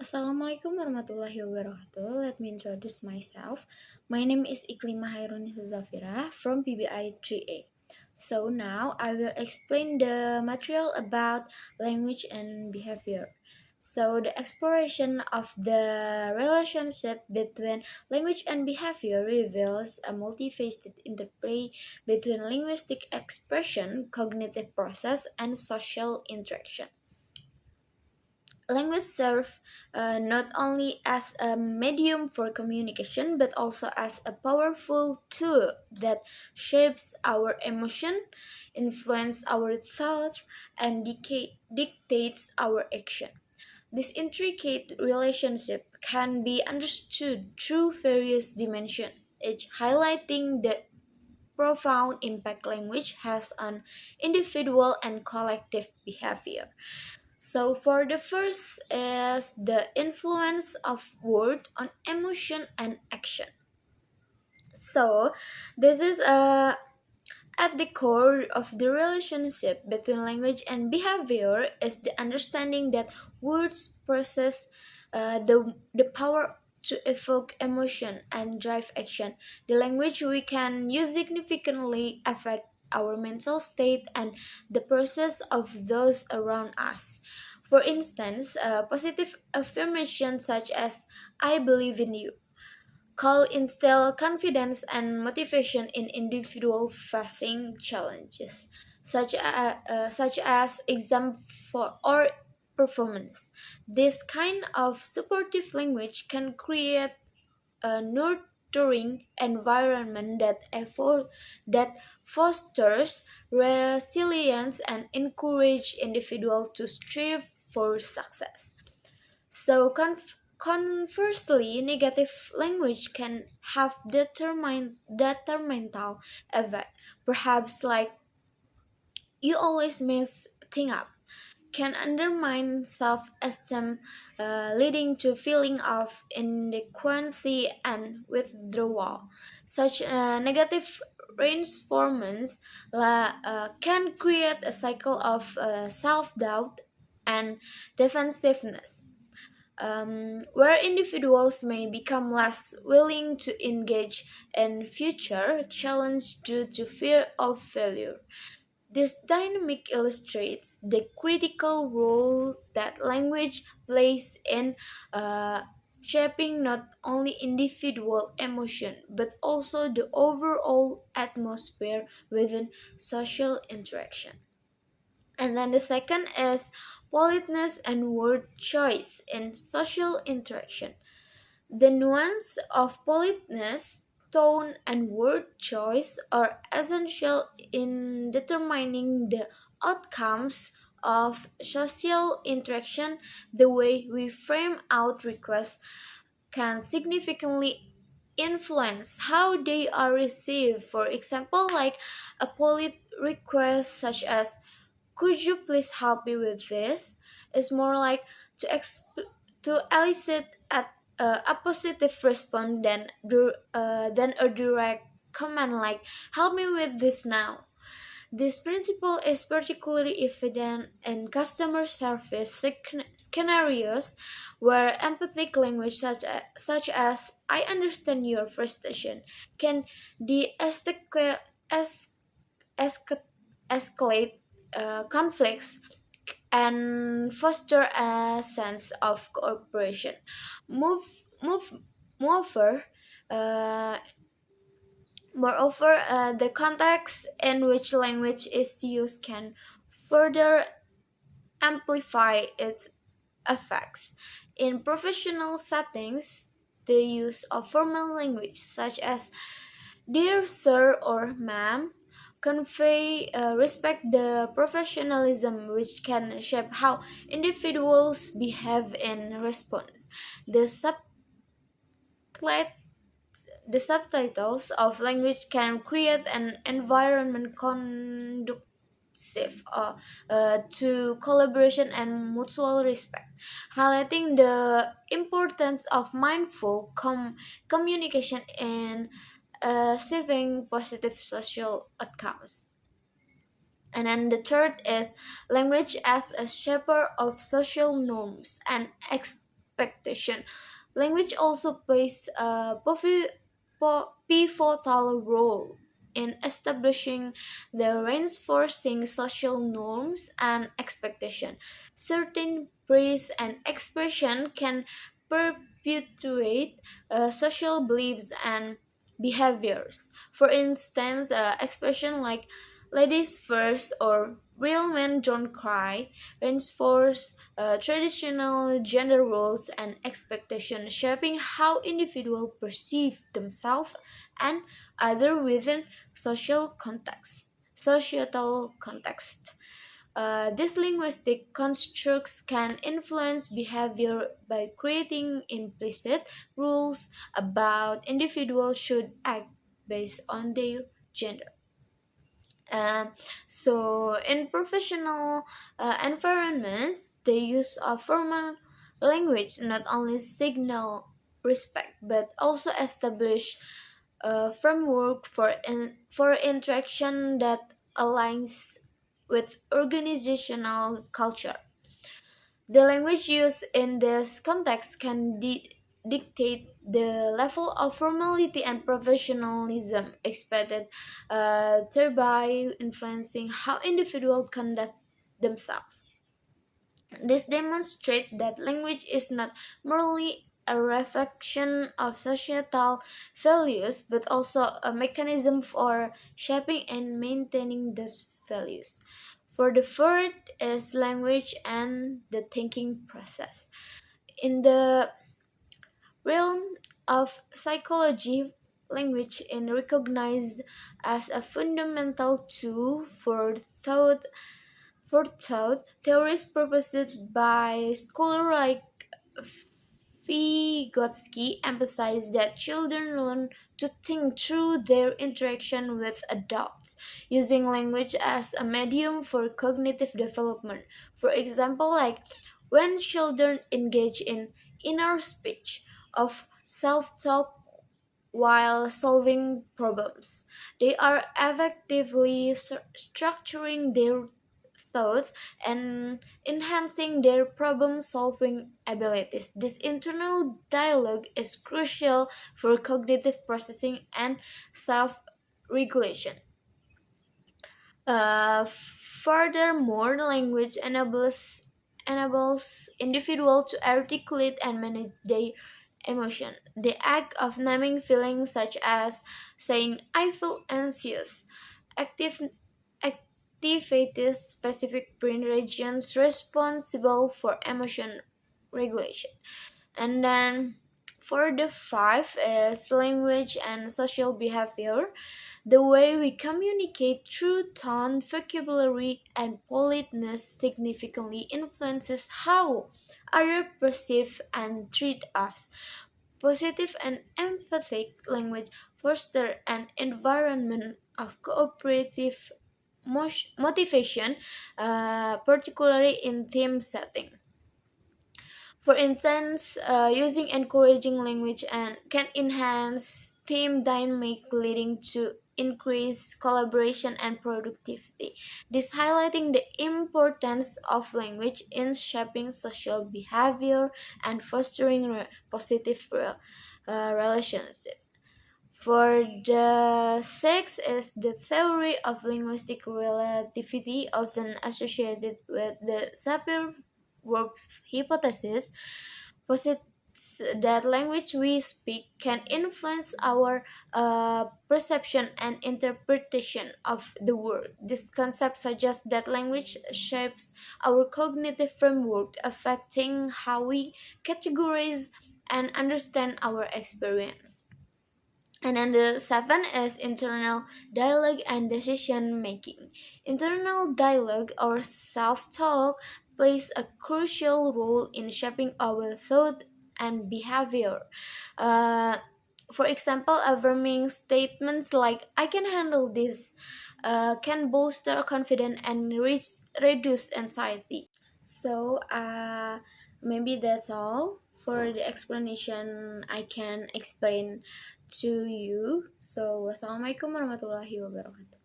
Assalamualaikum warahmatullahi wabarakatuh. Let me introduce myself. My name is Iklima Hairun Zafira from PBI 3A. So now I will explain the material about language and behavior. So the exploration of the relationship between language and behavior reveals a multifaceted interplay between linguistic expression, cognitive process, and social interaction. Language serves not only as a medium for communication but also as a powerful tool that shapes our emotion, influences our thought, and dictates our action. This intricate relationship can be understood through various dimensions, each highlighting the profound impact language has on individual and collective behavior. So for the first is the influence of word on emotion and action. So this is at the core of the relationship between language and behavior is the understanding that words possess the power to evoke emotion and drive action. The language we can use significantly affect our mental state and the process of those around us. For instance, positive affirmations such as "I believe in you" call instill confidence and motivation in individuals facing challenges, such as exam for or performance. This kind of supportive language can create a nurturing environment that fosters resilience and encourage individuals to strive for success. So, conversely, negative language can have detrimental effect. Perhaps like "you always mess things up" can undermine self-esteem, leading to feeling of inadequacy and withdrawal. Such negative reinforcements can create a cycle of self-doubt and defensiveness, where individuals may become less willing to engage in future challenge due to fear of failure. This dynamic illustrates the critical role that language plays in shaping not only individual emotion but also the overall atmosphere within social interaction. And then the second is politeness and word choice in social interaction. The nuance of politeness, tone, and word choice are essential in determining the outcomes of social interaction. The way we frame out requests can significantly influence how they are received. For example, like a polite request such as "could you please help me with this?" is more like to elicit a positive response than a direct command like "help me with this now." This principle is particularly evident in customer service scenarios where empathic language such as "I understand your frustration" can de-escalate esca- escalate conflicts and foster a sense of cooperation. Move, move, moreover, uh, the context in which language is used can further amplify its effects. In professional settings, the use of formal language such as "dear sir" or "ma'am" convey respect the professionalism which can shape how individuals behave in response. The subtlet- the subtitles of language can create an environment conducive to collaboration and mutual respect, highlighting the importance of mindful communication in achieving positive social outcomes. And then the third is language as a shaper of social norms and expectation. Language also plays a pivotal role in establishing the reinforcing social norms and expectation. Certain praise and expression can perpetuate social beliefs and behaviors. For instance, expression like ladies first or real men don't cry reinforce traditional gender roles and expectations, shaping how individuals perceive themselves and other within social context, societal context. These linguistic constructs can influence behavior by creating implicit rules about individuals should act based on their gender. Um, so, in professional environments, the use of formal language not only signal respect but also establish a framework for interaction that aligns with organizational culture. The language used in this context can dictate the level of formality and professionalism expected, thereby influencing how individuals conduct themselves. This demonstrates that language is not merely a reflection of societal values but also a mechanism for shaping and maintaining those values. For the third is language and the thinking process. In the realm of psychology, language is recognized as a fundamental tool for thought. Theories proposed by scholars like Vygotsky emphasize that children learn to think through their interaction with adults, using language as a medium for cognitive development. For example, like when children engage in inner speech of self-talk while solving problems, they are effectively structuring their thought and enhancing their problem solving abilities. This internal dialogue is crucial for cognitive processing and self regulation. Furthermore, language enables individuals to articulate and manage their emotion. The act of naming feelings such as saying I feel anxious active activates specific brain regions responsible for emotion regulation. And then for the five is language and social behavior. The way we communicate through tone, vocabulary, and politeness significantly influences how others perceive and treat us. Positive and empathic language foster an environment of cooperative motivation, particularly in team setting. For instance, using encouraging language and can enhance team dynamic, leading to increased collaboration and productivity. This highlighting the importance of language in shaping social behavior and fostering positive relationships. For the sixth is the theory of linguistic relativity, often associated with the Sapir-Whorf hypothesis, posits that language we speak can influence our perception and interpretation of the world. This concept suggests that language shapes our cognitive framework, affecting how we categorize and understand our experience. And then the seven is internal dialogue and decision making. Internal dialogue or self talk plays a crucial role in shaping our thought and behavior. Uh, for example, affirming statements like "I can handle this" can bolster confidence and reduce anxiety. So, maybe that's all for the explanation I can explain to you. So, wassalamualaikum warahmatullahi wabarakatuh.